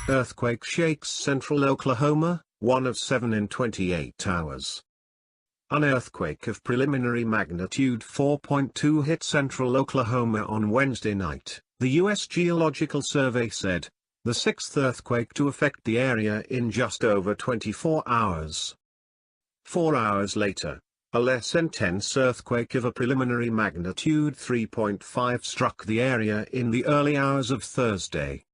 Earthquake shakes central Oklahoma, 1 of 7 in 28 hours. An earthquake of preliminary magnitude 4.2 hit central Oklahoma on Wednesday night, the U.S. Geological Survey said, the sixth earthquake to affect the area in just over 24 hours. 4 hours later, a less intense earthquake of a preliminary magnitude 3.5 struck the area in the early hours of Thursday.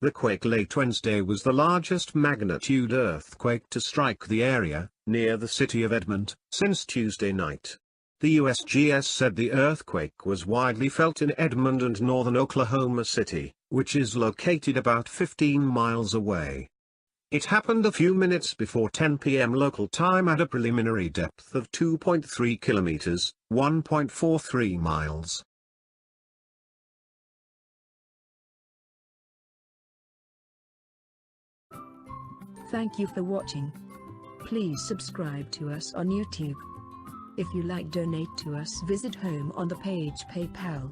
The quake late Wednesday was the largest magnitude earthquake to strike the area, near the city of Edmond, since Tuesday night. The USGS said the earthquake was widely felt in Edmond and northern Oklahoma City, which is located about 15 miles away. It happened a few minutes before 10 p.m. local time at a preliminary depth of 2.3 kilometers, 1.43 miles. Thank you for watching. Please subscribe to us on YouTube. If you like, donate to us, visit home on the page PayPal.